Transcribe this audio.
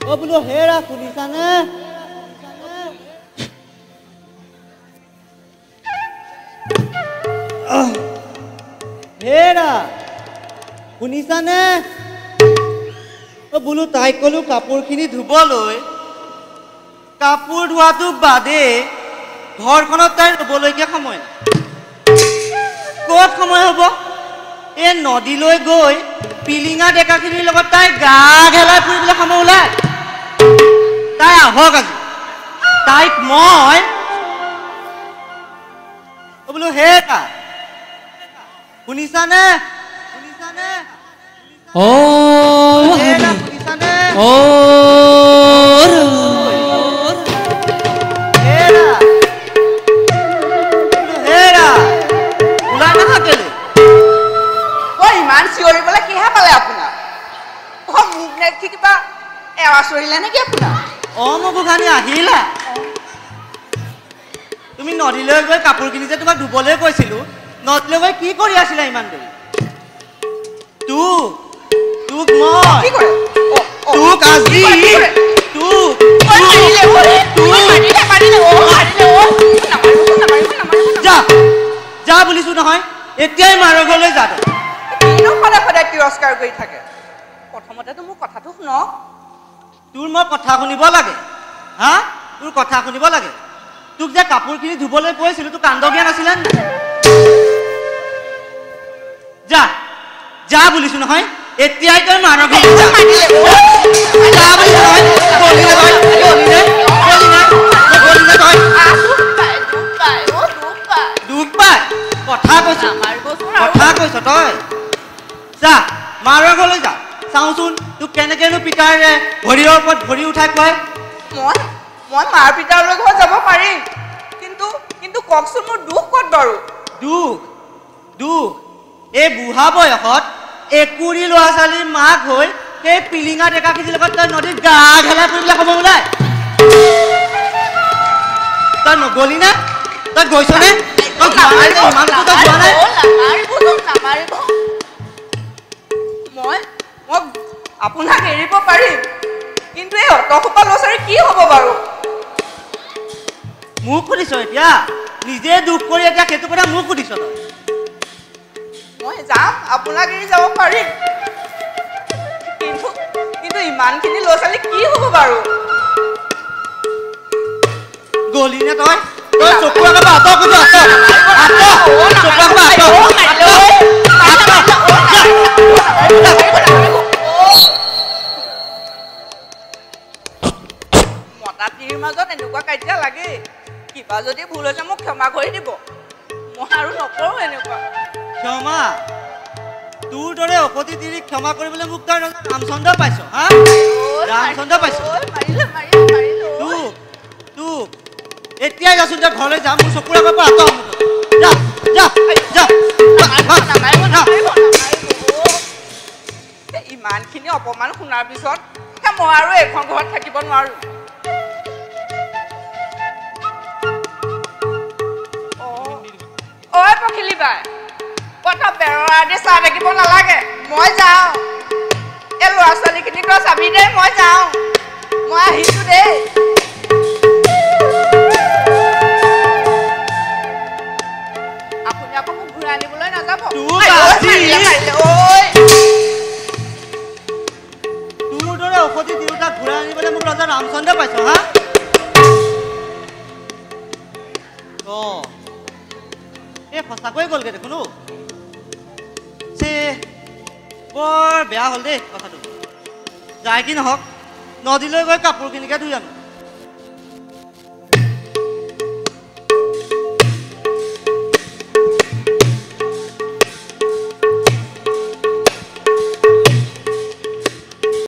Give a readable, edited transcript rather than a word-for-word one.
অ বোলো হেৰা শুনিছানে হেৰা শুনিছানে অ বোলো তাইক কলো কাপোৰখিনি ধুবলৈ কাপোৰ ধোৱাটো বাদে ঘৰখনত তাই ৰ'বলৈকে সময় ক'ত সময় হ'ব এই নদীলৈ গৈ পিলিঙা ডেকাখিনিৰ লগত তাই গা ঘেলাই ফুৰিবলৈ সময় ওলায় তাই আহক আজি তাইক মই বোলো হেৰা শুনিছানে শুনিছানে অ হেৰা শুনিছানে অ হেৰা হেৰা ওলাই নাহা কেলে অ ইমান চিঞৰিবলৈ কিহে পালে আপোনাৰ অ মোক নেকি কিবা এৱা চৰিলে নেকি আপোনাৰ অ মোক গোসাঁনী আহিলা তুমি নদীলৈ গৈ কাপোৰখিনি যে তোমাক ধুবলৈ কৈছিলো নদীলৈ গৈ কি কৰি আছিলা ইমান দেৰি তোক মই কি কৰে তোক আজি যা বুলিছো নহয় এতিয়াই মাৰৰ ঘৰলৈ যা কিনো সদায় সদায় তিৰস্কাৰ কৰি থাকে প্ৰথমতেতো মোৰ কথাটো শুনক তোৰ মই কথা শুনিব লাগে হা তোৰ কথা শুনিব লাগে তোক যে কাপোৰখিনি ধুবলৈ কৈছিলো তোৰ কাণ্ড জ্ঞান আছিলে নে যা যা বুলিছো নহয় এতিয়াই তই মাৰৰ ঘৰলৈ যা বুলিছো নহয় দুখ পাই কথা কৈছ তই যা মাৰৰ ঘৰলৈ যা চাওঁচোন তোক কেনেকেনো পিতাৰে ভৰিৰ ওপৰত ভৰি উঠাই খুৱাই মই মাৰ পিতালৈ ঘৰ যাব পাৰিম কিন্তু কওকচোন মোৰ দুখ ক'ত বাৰু দুখ এই বুঢ়া বয়সত একুৰি ল'ৰা ছোৱালীৰ মাক হৈ সেই পিলিঙা ডেকাখিনিৰ লগত তই নদীত গা ঘেলাই ফুৰিবলৈ সময় ওলাই তই নগলি নে তই গৈছ নে মই আপোনাক এৰিব পাৰিম কিন্তু এই অতসোপা ল'ৰা ছোৱালী কি হ'ব বাৰু মোক সুধিছ এতিয়া নিজে দুখ কৰি এতিয়া সেইটো কথা মোক সুধিছ তই মই যাম আপোনাক এৰি যাব পাৰিম কিন্তু ইমানখিনি ল'ৰা ছোৱালী কি হ'ব বাৰু গলি নে তই চকু আগৰ পৰা আঁতৰ চকু মতাটিৰ মাজত এনেকুৱা কাজিয়া লাগে কিবা যদি ভুল হৈছে মোক ক্ষমা কৰি দিব মই আৰু নকৰোঁ এনেকুৱা ক্ষমা তোৰ দৰে অপতি তিৰি ক্ষমা কৰিবলৈ মোক তই ৰামচন্দ্ৰ পাইছ হা ৰামচন্দ্ৰ পাইছ তোক এতিয়াই যাচোন তই ঘৰলৈ যাম মোৰ চকুৰ আগৰ পৰা আঁতৰ ইমানখিনি অপমান শুনাৰ পিছত মই আৰু এখন ঘৰত থাকিব নোৱাৰো ঐ পখিলি বাই কথা বেৰৰ দি চাহ থাকিব নালাগে মই যাওঁ এই ল'ৰা ছোৱালীখিনিক তই চাবি দে মই যাওঁ মই আহিছো দেই আপুনি আকৌ মোক ঘূৰাই আনিবলৈ নাযাব তোৰ দৰে ঔষধি তিৰোতাক ঘূৰাই আনিবলৈ মোক ৰজা ৰামচন্দ্ৰ পাইছ হা এই সঁচাকৈয়ে গ'লগে দেখোন বৰ বেয়া হ'ল দেই কথাটো যাই কি নহওক নদীলৈ গৈ কাপোৰখিনিকে ধুই আনো